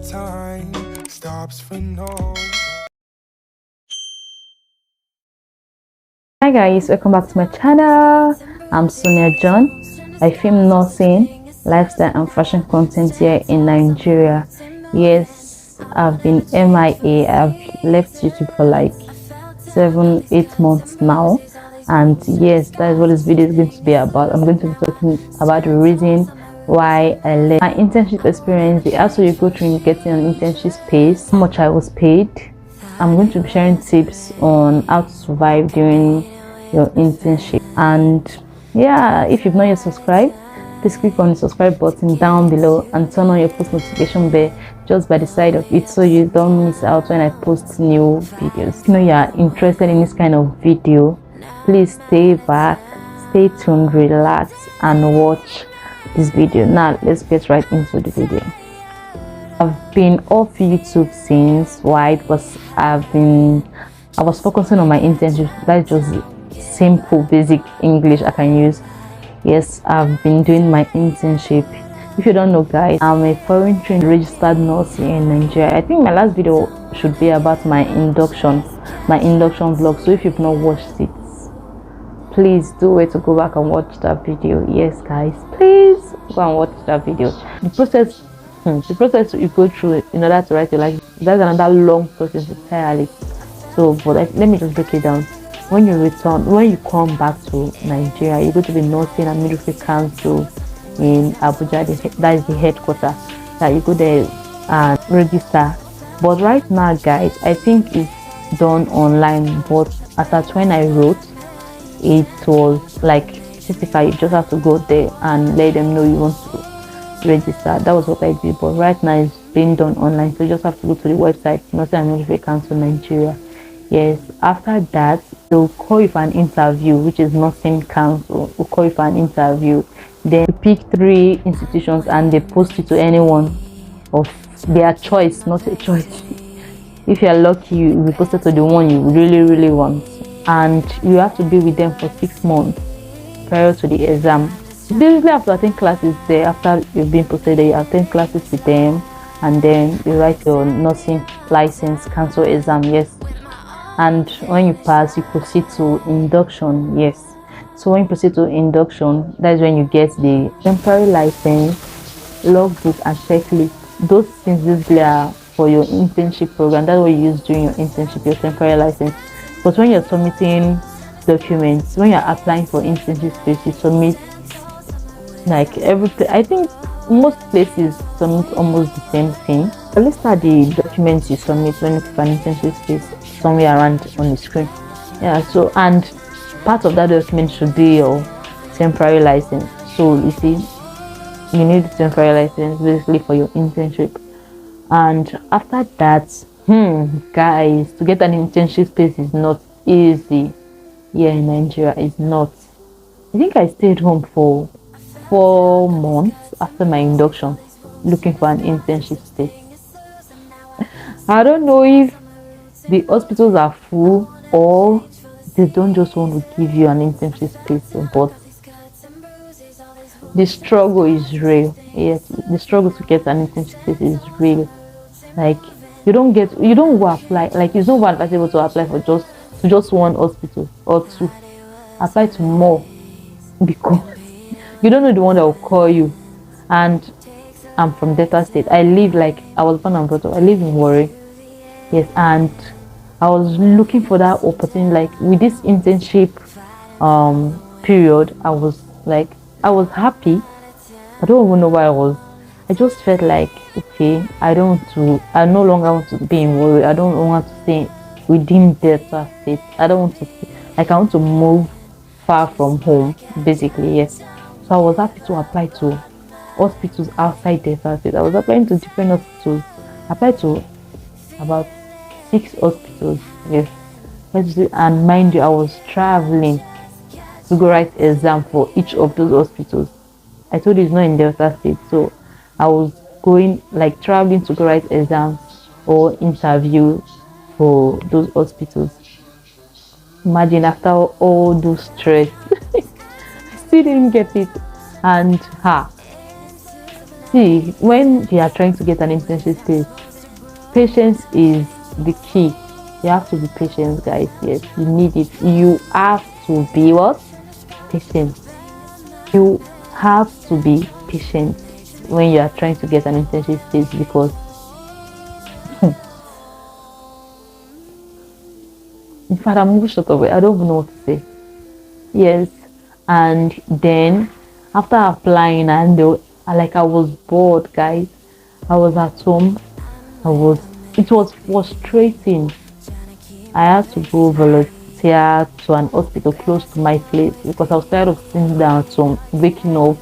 time stops for no. Hi guys, welcome back to my channel. I'm Sonia John. I film nursing, lifestyle and fashion content here in Nigeria. Yes, I've been MIA. I've left YouTube for like 7-8 months now, and yes, that is what this video is going to be about. I'm going to be talking about the reason why I left my internship experience, the also you go through getting an internship space, how much I was paid. I'm going to be sharing tips on how to survive during your internship. And yeah, if you've not yet subscribed, please click on the subscribe button down below and turn on your post notification bell just by the side of it so you don't miss out when I post new videos. If you know you are interested in this kind of video, please stay back, stay tuned, relax and watch this video. Now let's get right into the video. I've been off YouTube since why? Because I was focusing on my internship. That's just simple basic English I can use. Yes, I've been doing my internship. If you don't know guys, I'm a foreign trained registered nurse here in Nigeria. I think my last video should be about my induction vlog. So if you've not watched it, please do wait to go back and watch that video. Yes guys, please go and watch that video. The process you go through in order to write your life, that's another long process entirely. So but let me just break it down. When you come back to Nigeria, you go to the Nursing and Midwifery Council in Abuja. That is the headquarters. That you go there and register. But right now guys, I think it's done online, but as at when I wrote, it was like physical. You just have to go there and let them know you want to register. That was what I did, but right now it's being done online, so you just have to go to the website Nursing and Midwifery Council Nigeria. Yes, after that they'll call you for an interview, which is Nursing Council will call you for an interview. Then you pick 3 institutions and they post you to anyone of their choice, not a choice. If you're lucky, you will be posted to the one you really want, and you have to be with them for 6 months prior to the exam. Basically, after attend classes there, after you've been posted there, you attend classes with them, and then you write your nursing license council exam. Yes, and when you pass, you proceed to induction. Yes, so when you proceed to induction, that's when you get the temporary license, logbook and checklist. Those things basically are for your internship program. That's what you use during your internship, your temporary license. But when you're submitting documents, when you're applying for internship space, you submit like everything. I think most places submit almost the same thing. So let's start the documents you submit when you for an internship space somewhere around on the screen. Yeah, so and part of that document should be your temporary license. So you see, you need the temporary license basically for your internship. And after that, guys, to get an internship space is not easy here in Nigeria. It's not. I think I stayed home for 4 months after my induction looking for an internship space. I don't know if the hospitals are full or they don't just want to give you an internship space, but the struggle is real. Yes, the struggle to get an internship space is real. Like you don't go apply, like it's not advisable to apply for just one hospital or to apply to more, because you don't know the one that will call you. And I'm from Delta State. I was born and brought up. I live in Warri. Yes, and I was looking for that opportunity. Like with this internship period, I was happy. I don't even know why I just felt like, okay, I no longer want to be in Warri. I don't want to stay within Delta State. I don't want to I want to move far from home, basically. Yes. So I was happy to apply to hospitals outside Delta State. I was applying to different hospitals. I applied to about 6 hospitals. Yes. And mind you, I was traveling to go write exam for each of those hospitals. I told you it's not in Delta State, so I was traveling to go write exams or interview for those hospitals. Imagine after all those stress, I still didn't get it. And See, when you are trying to get an internship space, patience is the key. You have to be patient, guys. Yes, you need it. You have to be what? Patient. You have to be patient when you are trying to get an internship space, because in fact, I'm moving short of it. I don't even know what to say. Yes, and then after applying, and I was bored, guys. I was at home. It was frustrating. I had to go volunteer to an hospital close to my place because I was tired of sitting down at home, waking up,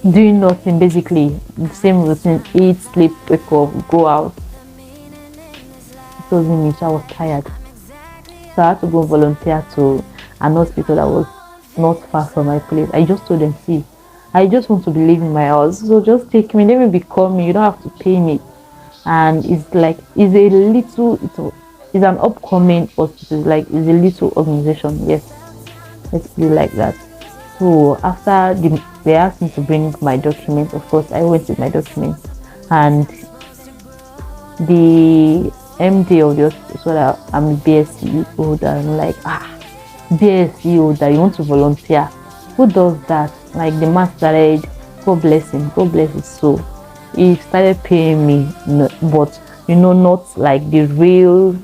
doing nothing, basically the same routine: eat, sleep, wake up, go out. It wasn't me, so I was tired. So I had to go volunteer to an hospital that was not far from my place. I just told them, see, I just want to be leaving my house, so just take me, let me be coming, you don't have to pay me. And it's an upcoming hospital, like it's a little organization, yes, let's be like that. So after they asked me to bring my documents, of course I went with my documents, and the MD of the hospital saw that I'm a BSc holder. I'm like, BSc holder, you want to volunteer? Who does that? Like, the man started, God bless him, God bless his soul. He started paying me, but not like the real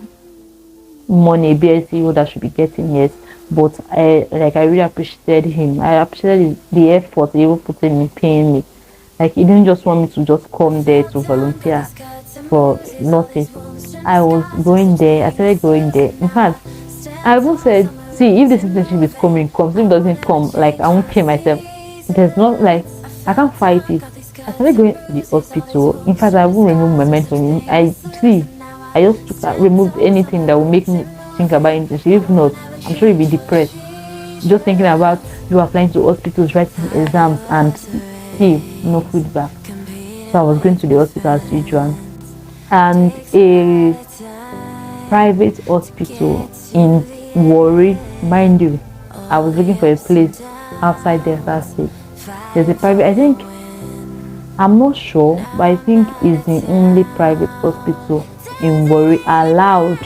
money BSc holder should be getting, yes. But I really appreciated him. I appreciated the effort he even put in paying me. Like, he didn't just want me to just come there to volunteer for nothing. I was going there. I started going there. In fact, I even said, see, if this internship is coming, comes. If it doesn't come, like, I won't pay myself. There's not, like, I can't fight it. I started going to the hospital. In fact, I won't remove my mind from him. I just removed anything that will make me think about internship. If not, I'm sure you'll be depressed. Just thinking about you applying to hospitals, writing exams, and see, no feedback. So I was going to the hospital as usual. And a private hospital in Warri, mind you, I was looking for a place outside Delta State. There's a private, I think, I'm not sure, but I think it's the only private hospital in Warri allowed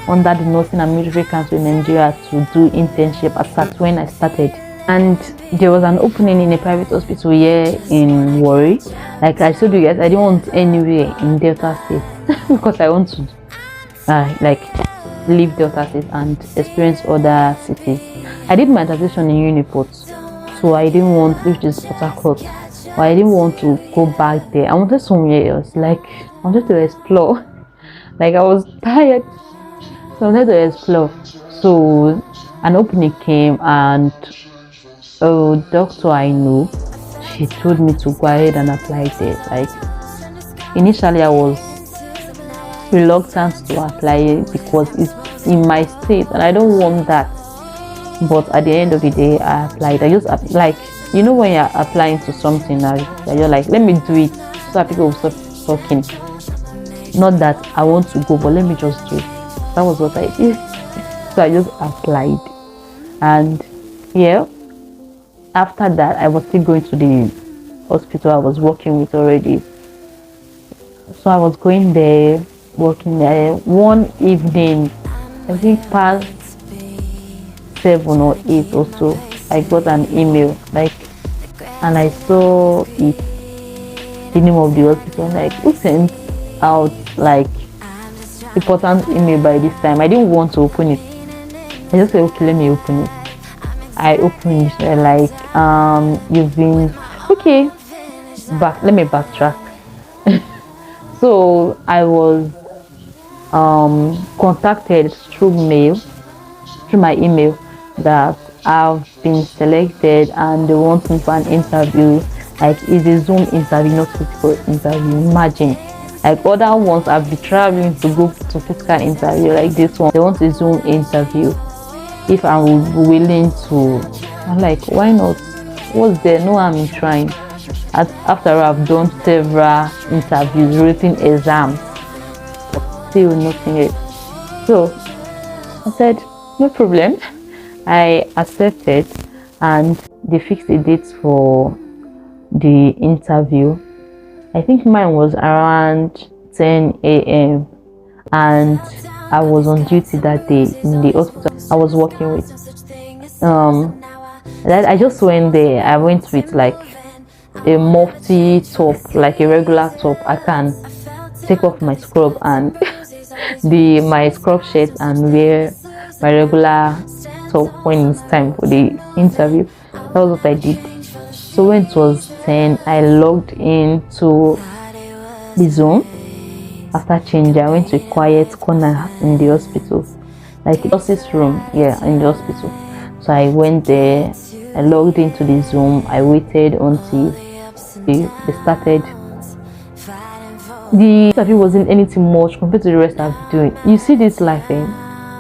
under the Nursing and Midwifery Council in Nigeria to do internship as when I started. And there was an opening in a private hospital here in Warri. Like I told you guys, I didn't want anywhere in Delta State because I want to leave Delta State and experience other cities. I did my dissertation in Uniport, so I didn't want, which is Port Harcourt, but I didn't want to go back there. I wanted somewhere else. Like, I wanted to explore. Like, I was tired, so I wanted to explore. So an opening came, and a doctor I know, she told me to go ahead and apply there. Like, initially I was reluctant to apply it because it's in my state and I don't want that. But at the end of the day, I applied. I just like, when you're applying to something, you're like, let me do it so that people will stop talking. Not that I want to go, but let me just do it. That was what I did. So I just applied, and yeah, after that I was still going to the hospital I was working with already. So I was going there, working there. One evening, I think past 7 or 8 or so, I got an email, and I saw it, the name of the hospital, like, who sent out important email by this time? I didn't want to open it. I just said, okay, let me open it. I opened it, you've been okay. Let me backtrack. So I was contacted through my email, that I've been selected and they want me for an interview. Like, it's a Zoom interview, not physical interview. Imagine, like, other ones I've been traveling to go to physical interview. Like, this one, they want a Zoom interview. If I would be willing to, I'm like, why not? What's there? No harm in trying. After all, I've done several interviews, written exams, but still nothing yet. So I said, no problem. I accepted, and they fixed a date for the interview. I think mine was around 10 a.m. and I was on duty that day in the hospital I was working with. I just went there. I went with like a mufti top, like a regular top. I can take off my scrub and my scrub shirt and wear my regular top when it's time for the interview. That was what I did. So when it was 10, I logged into the Zoom. After changing, I went to a quiet corner in the hospital, like the nurse's room, yeah, in the hospital. So I went there, I logged into the Zoom, I waited until they started. The interview wasn't anything much compared to the rest I've been doing. You see this life, eh?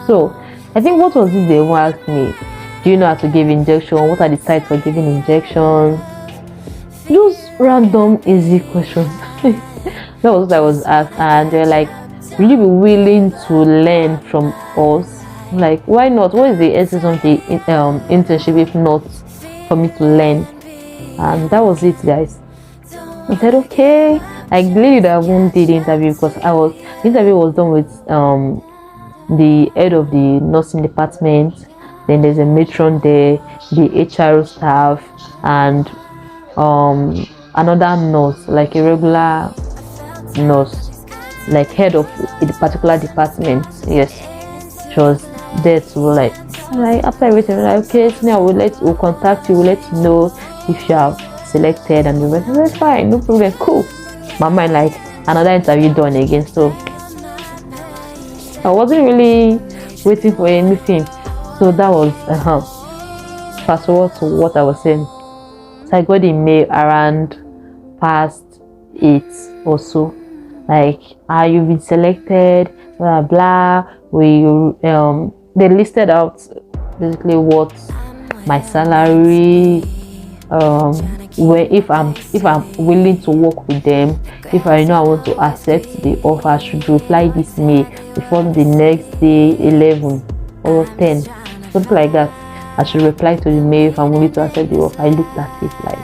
So I think what was it they asked me? Do you know how to give injection? What are the sites for giving injection? Just random easy questions. That was what I was asked, and they're like, will you be willing to learn from us? I'm like, why not? What is the essence of the internship if not for me to learn? And that was it, guys. I said, okay. I literally that one did the interview because the interview was done with the head of the nursing department. Then there's a matron there, the HR staff, and another nurse, like a regular nurse, like head of a particular department. Yes, she was there to like after everything, like, okay, so now we'll contact you, we'll let you know if you have selected, and the rest. That's fine, no problem, cool. My mind like another interview done again, so I wasn't really waiting for anything. So that was fast forward to what I was saying. So I got the mail around past 8 or so, like, you've been selected, blah blah. They listed out basically what my salary, where if I'm willing to work with them, if I know I want to accept the offer, I should reply this mail before the next day 11 or 10, something like that. I should reply to the mail if I'm willing to accept the offer. I looked at it like,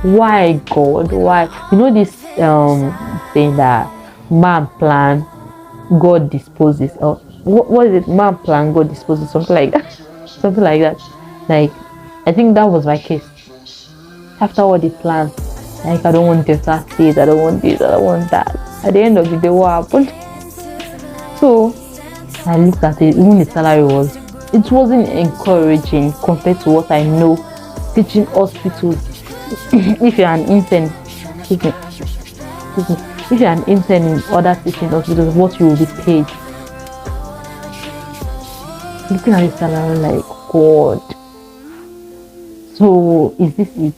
why God, why? You know this saying that man plan, God disposes, or what is it? Man plan, God disposes, something like that. Something like that. Like, I think that was my case. After all the plans, like, I don't want Delta State, I don't want this, I don't want that. At the end of the day, what happened? So I looked at it. Even the salary wasn't encouraging compared to what I know teaching hospitals. If you're an intern, if you're an intern in other teaching hospitals, what you will be paid. Looking at the salary, like, God. So is this it?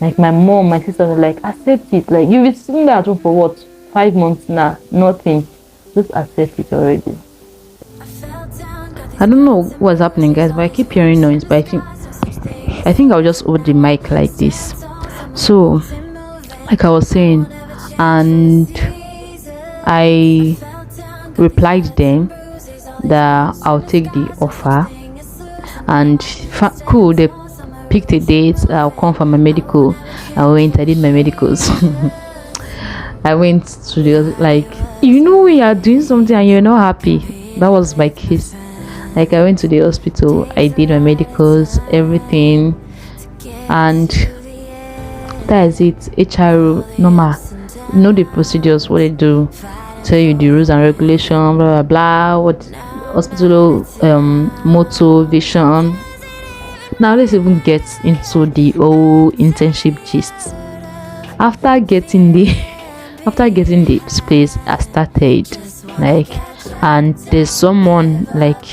Like, my mom, my sister were like, accept it. Like, you've been sitting there at home for what, 5 months now, nothing. Just accept it already. I don't know what's happening, guys, but I keep hearing noise. But I think I'll just hold the mic like this. So, like I was saying, and I replied them that I'll take the offer, and cool, they picked a date. I'll come for my medical. I did my medicals. I went to the, like, you know, when you are doing something and you're not happy. That was my case. Like, I went to the hospital, I did my medicals, everything, and that is it. HR normal, you know the procedures, what they do, tell you the rules and regulations, blah blah blah, what hospital motto, vision. Now let's even get into the whole internship gist. After getting this place, I started, like, and there's someone, like,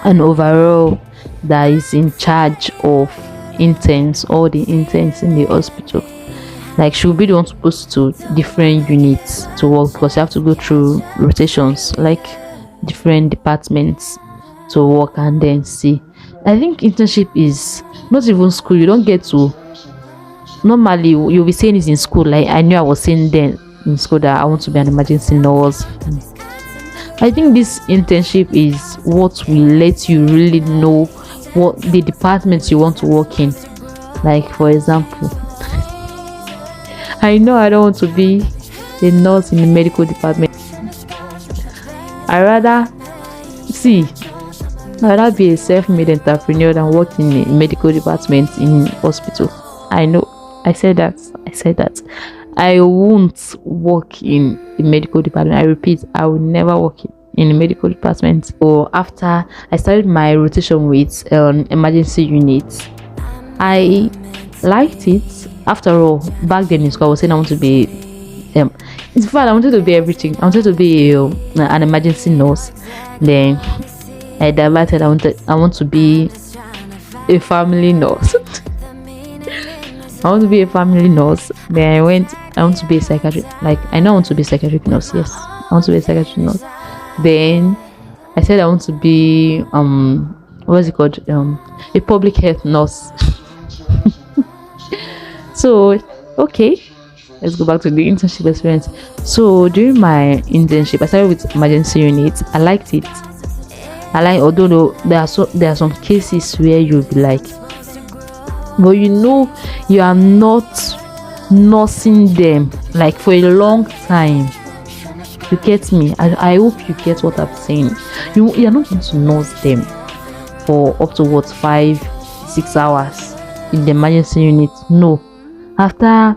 an overall that is in charge of interns, all the interns in the hospital. Like, she'll be the one supposed to different units to work, because you have to go through rotations, like different departments to work and then see. I think internship is not even school. You don't get to, normally you'll be saying it in school. Like, I knew I was saying then in school that I want to be an emergency nurse. I think this internship is what will let you really know what the departments you want to work in. Like, for example, I know I don't want to be a nurse in the medical department. I rather be a self-made entrepreneur than work in a medical department in hospital. I know. I said that. I won't work in the medical department. I repeat, I will never work in the medical department. So after I started my rotation with emergency unit, I liked it. After all, back then in school, I was saying I want to be in fact I wanted to be everything. I wanted to be an emergency nurse. Then I diverted. I want to be a family nurse. I want to be a family nurse. Then I want to be a psychiatric. Like, I know I want to be a psychiatric nurse. Yes, I want to be a psychiatric nurse. Then I said I want to be what's it called? A public health nurse. So okay, let's go back to the internship experience. So during my internship, I started with emergency unit. I liked it. Although there are some cases where you'll be like, but you are not nursing them like for a long time. You get me? I hope you get what I'm saying. You're not going to nurse them for up to 5-6 hours in the emergency unit. No. After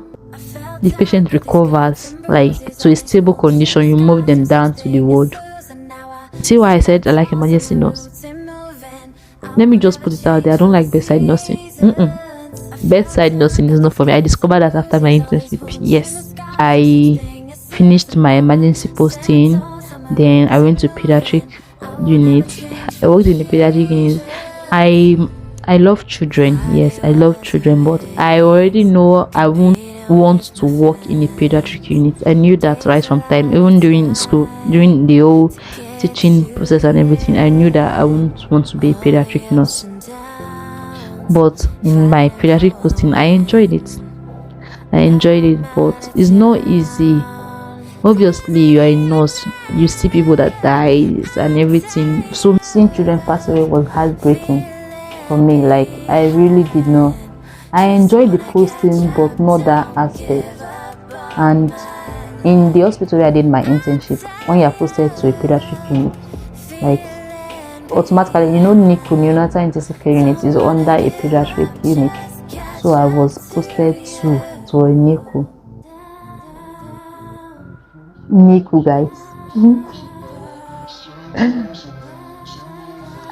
the patient recovers like to a stable condition, you move them down to the ward. See why I said I like emergency nurse? Let me just put it out there. I don't like bedside nursing. Bedside nursing is not for me. I discovered that after my internship. Yes, I finished my emergency posting. Then I went to pediatric unit. I worked in the pediatric unit. I love children. Yes, I love children, but I already know I won't want to work in a pediatric unit. I knew that right from time, even during school, during the whole teaching process and everything. I knew that I wouldn't want to be a pediatric nurse. But in my pediatric posting, I enjoyed it, but it's not easy. Obviously, you are a nurse, you see people that dies and everything. So seeing children pass away was heartbreaking for me. Like, I really did not. I enjoyed the posting, but not that aspect. And in the hospital where I did my internship, when you are posted to a pediatric unit, like, automatically, NICU, neonatal intensive care unit, is under a pediatric unit. So I was posted to a NICU, guys.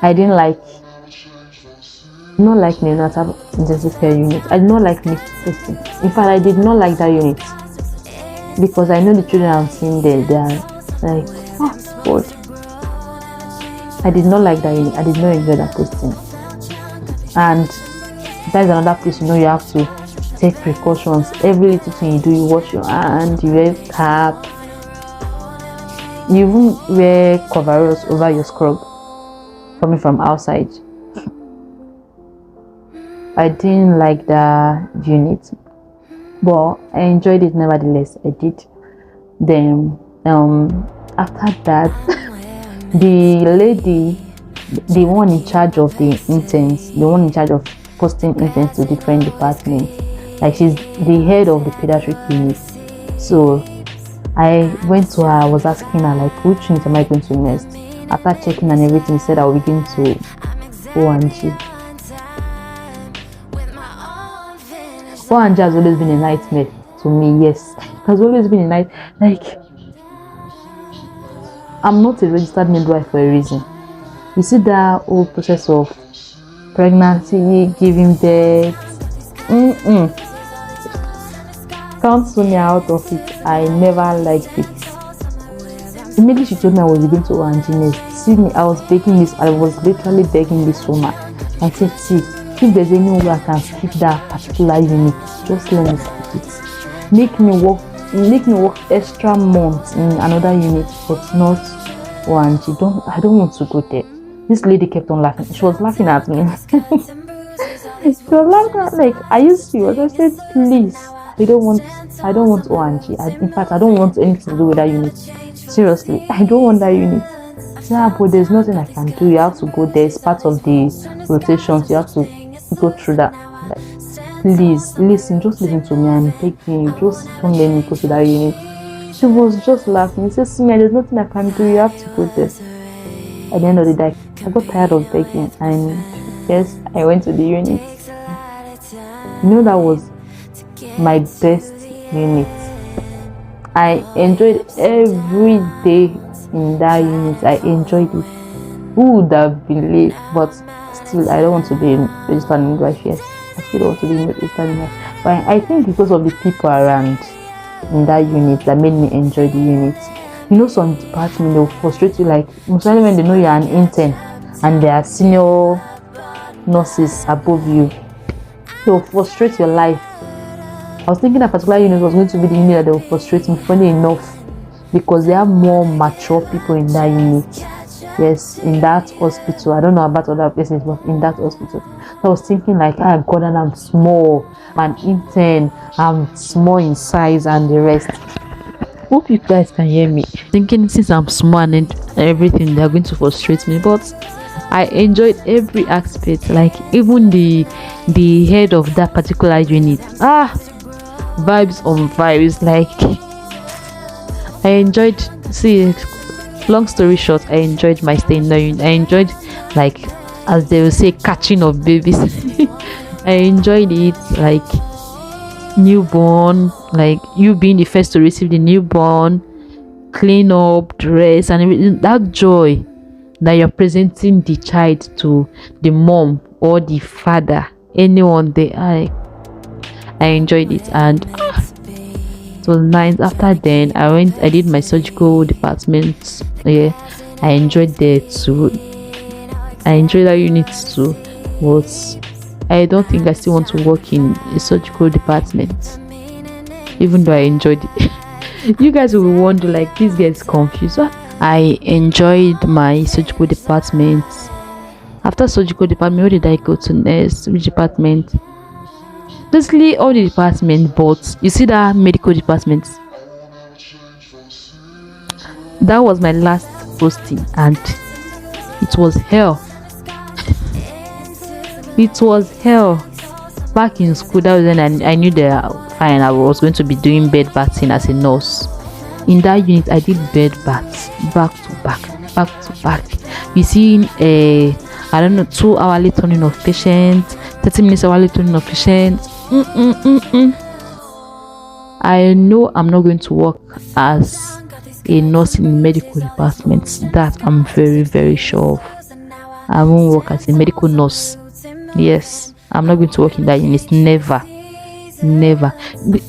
I didn't like neonatal intensive care unit. I did not like NICU posting. In fact, I did not like that unit because I know the children I'm seeing there, they are like, oh God. I did not like that unit. I did not enjoy that posting. And that is another place, you have to take precautions. Every little thing you do, you wash your hand, you wear cap, you even wear coveralls over your scrub coming from outside. I didn't like the unit, but I enjoyed it nevertheless. I did. Then after that, the lady, the one in charge of the interns, the one in charge of posting interns to different departments, like, she's the head of the pediatric unit. So I went to her. I was asking her, like, which unit am I going to next? After checking and everything, she said I will begin to O&G. O&G has always been a nightmare to me. Yes, it has always been a night. Like, I'm not a registered midwife for a reason. You see that whole process of pregnancy, giving birth. Count me out of it. I never liked it. Immediately she told me I was going to O&G next. See me, I was begging this. I was literally begging this woman. I said, see, if there's any way I can skip that particular unit, just let me skip it. Make me work extra months in another unit, but not O&G. I don't want to go there. This lady kept on laughing. She was laughing at me. She was laughing at, like, are you serious? I said, please, I don't want O&G. In fact, I don't want anything to do with that unit. Seriously, I don't want that unit. Yeah, but there's nothing I can do. You have to go there. It's part of the rotations. You have to go through that. Like, please listen, just listen to me, I'm begging you, just don't let me go to that unit. She was just laughing. She said, Sumia, there's nothing I can do, you have to go there. At the end of the day, I got tired of begging, and yes, I went to the unit. That was my best unit. I enjoyed every day in that unit. I enjoyed it. Who would have believed? But still, I don't want to be registered midwife. Yes, I still don't want to be registered midwife. But I think because of the people around in that unit that made me enjoy the unit. Some departments they'll frustrate you, like mostly when they know you're an intern and there are senior nurses above you. They'll frustrate your life. I was thinking that particular unit was going to be the unit that they will frustrate me, funny enough, because there are more mature people in that unit. Yes, in that hospital. I don't know about other places, but in that hospital. So I was thinking like, God, and I'm small. I'm an intern. I'm small in size and the rest. Hope you guys can hear me. Thinking since I'm small and everything, they're going to frustrate me, but I enjoyed every aspect. Like even the head of that particular unit. Vibes on vibes. Like I enjoyed. See, long story short, I enjoyed my stay in the unit. I enjoyed, like as they will say, catching of babies. I enjoyed it, like newborn, like you being the first to receive the newborn, clean up, dress, and everything. That joy that you're presenting the child to the mom or the father, anyone there. I enjoyed it, and it was nice. After then, I did my surgical department. Yeah, I enjoyed there too. I enjoyed that unit too, but I don't think I still want to work in a surgical department, even though I enjoyed it. You guys will wonder, like, this gets confused. I enjoyed my surgical department. After surgical department, where did I go to next? Which department? Basically all the department, but you see that medical department, that was my last posting, and it was hell. It was hell. Back in school, that was when I knew that fine, I was going to be doing bed bathing as a nurse. In that unit, I did bed baths back to back. You see, I don't know, 2 hourly turning of patients, 30 minutes hourly turning of patients. I know I'm not going to work as a nurse in medical departments. That I'm very, very sure of. I won't work as a medical nurse. Yes, I'm not going to work in that unit. Never.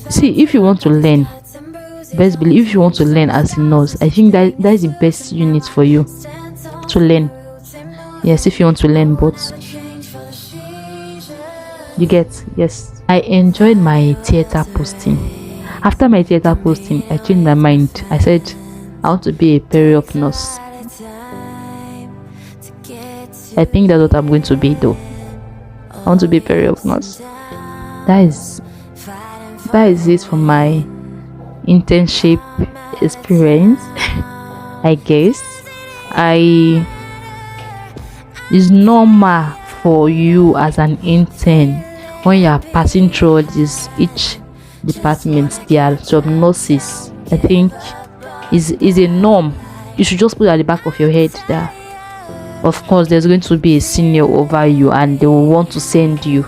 See, if you want to learn, best believe, if you want to learn as a nurse, I think that is the best unit for you to learn. Yes, if you want to learn, but you get. Yes, I enjoyed my theater posting. After my theater posting, I changed my mind. I said I want to be a peri-op nurse. I think that's what I'm going to be, though. I want to be a peri-op nurse. That is it for my internship experience. I guess it's normal for you as an intern, when you are passing through each department, there are some nurses. I think is a norm. You should just put it at the back of your head that of course there's going to be a senior over you, and they will want to send you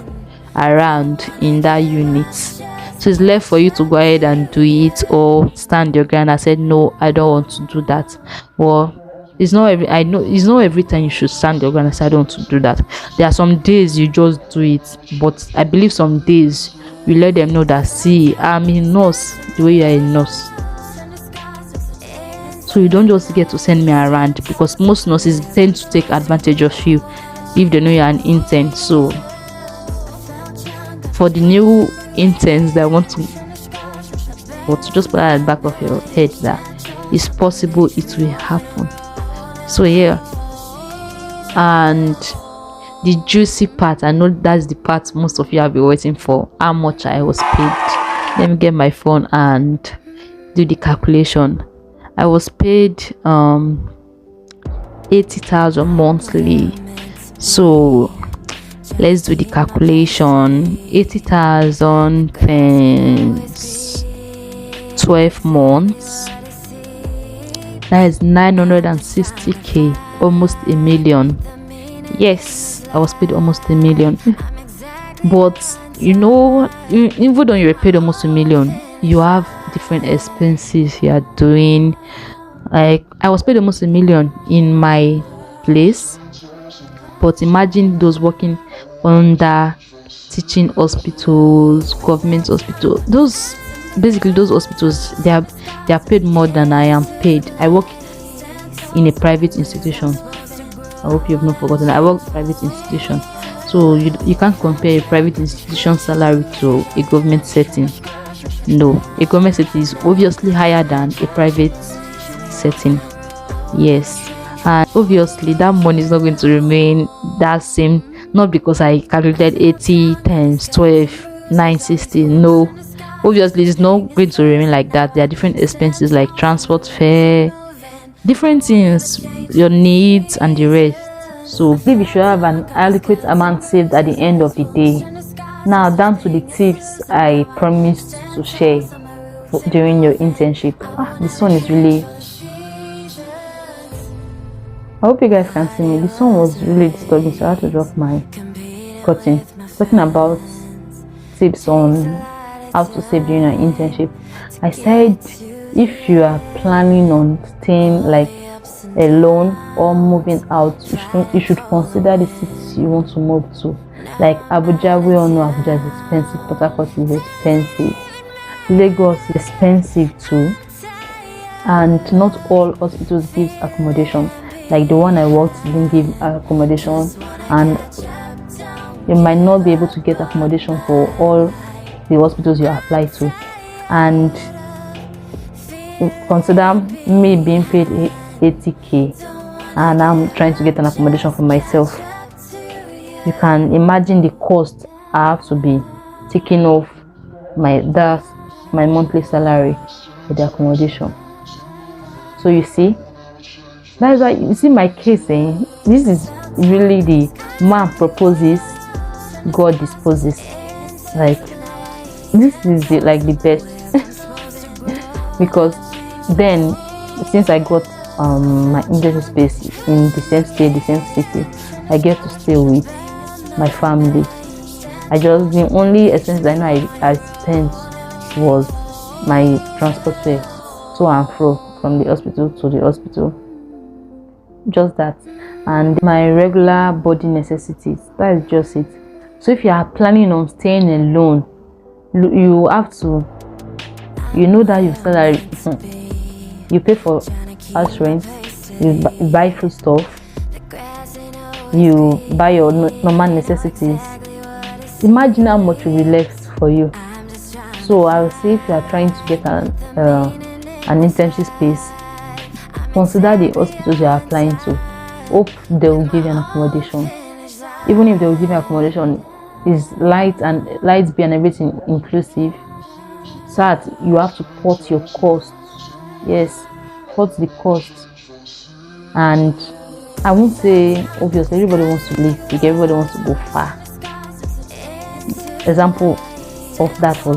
around in that unit. So it's left for you to go ahead and do it, or stand your ground. I said no, I don't want to do that. Well, it's not every time you should stand your ground. I said I don't want to do that. There are some days you just do it, but I believe some days you let them know that, see, I'm a nurse the way you are a nurse. So you don't just get to send me around, because most nurses tend to take advantage of you if they know you're an intern. So for the new interns that want to, but just put that at the back of your head that it's possible it will happen. So yeah, and the juicy part, I know that's the part most of you have been waiting for, how much I was paid. Let me get my phone and do the calculation. I was paid 80,000 monthly. So Let's do the calculation. 80,000 times 12 months, that is 960k, almost a million. Yes, I was paid almost a million. But you know, even though you're paid almost a million, you have different expenses you are doing. Like, I was paid almost a million in my place, but imagine those working under teaching hospitals, government hospitals, those hospitals, they are paid more than I am paid. I work in a private institution. I hope you've not forgotten. I work in a private institution, so you can't compare a private institution salary to a government setting. No, a government setting is obviously higher than a private setting. Yes, and obviously that money is not going to remain that same, not because I calculated 80 times 12 960. No, obviously it's not going to remain like that. There are different expenses like transport fare, different things, your needs and the rest. So if you should have an adequate amount saved at the end of the day. Now down to the tips I promised to share during your internship. The sun is really, I hope you guys can see me. The sun was really disturbing, so I had to drop my curtain. Talking about tips on how to save during an internship, I said if you are planning on staying like alone or moving out, you should consider the cities you want to move to. Like Abuja, we all know Abuja is expensive, Port Harcourt is expensive, Lagos is expensive too, and not all hospitals give accommodation. Like the one I worked didn't give accommodation, and you might not be able to get accommodation for all the hospitals you apply to. And consider me being paid 80k and I'm trying to get an accommodation for myself. You can imagine the cost I have to be taking off my monthly salary for the accommodation. So you see, that is why you see my case saying this is really the man proposes, God disposes. Like, this is the best. Because then, since I got my internship space in the same state, the same city, I get to stay with my family. The only expense I know I spent was my transport fare to and fro from the hospital to the hospital. Just that, and my regular body necessities. That is just it. So if you are planning on staying alone, you have to, you know that your salary, you pay for house rent, you buy food stuff, you buy your normal necessities. Imagine how much will be left for you. So I will say, if you are trying to get an internship space, consider the hospitals you are applying to. Hope they will give you an accommodation. Even if they will give you accommodation, is light bill and everything inclusive, so that you have to cut your costs. Yes, cut the cost. And I won't say, obviously everybody wants to live big, everybody wants to go far. Example of that was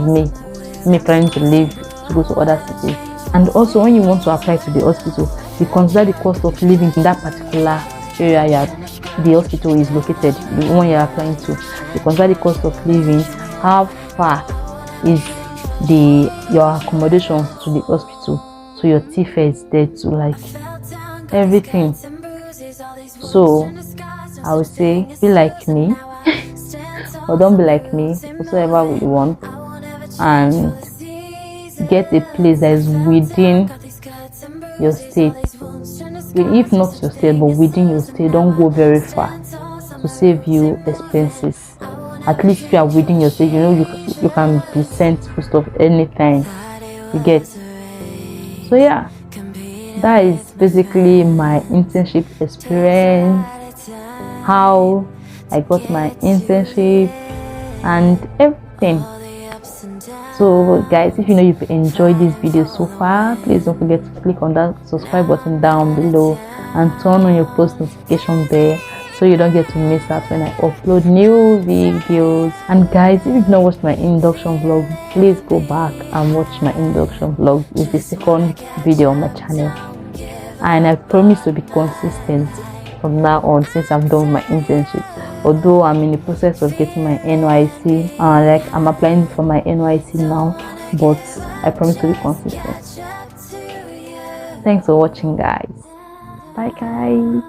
me trying to leave to go to other cities. And also, when you want to apply to the hospital, you consider the cost of living in that particular area the hospital is located, the one you're applying to. You consider the cost of living, how far is your accommodation to the hospital, so your fare is there to, like, everything. So I would say, be like me or don't be like me, whatsoever you want, and get a place that is within your state. If not your state, but within your state. Don't go very far to save you expenses. At least if you are within your state, you know you can be sent food stuff anytime. You get. So yeah, that is basically my internship experience, how I got my internship and everything. So guys, if you know you've enjoyed this video so far, please don't forget to click on that subscribe button down below and turn on your post notification bell so you don't get to miss out when I upload new videos. And guys, if you've not watched my induction vlog, please go back and watch my induction vlog. It's the second video on my channel, and I promise to be consistent from now on since I'm done with my internship. Although I'm in the process of getting my NYC, like I'm applying for my NYC now, but I promise to be consistent. Thanks for watching, guys. Bye guys.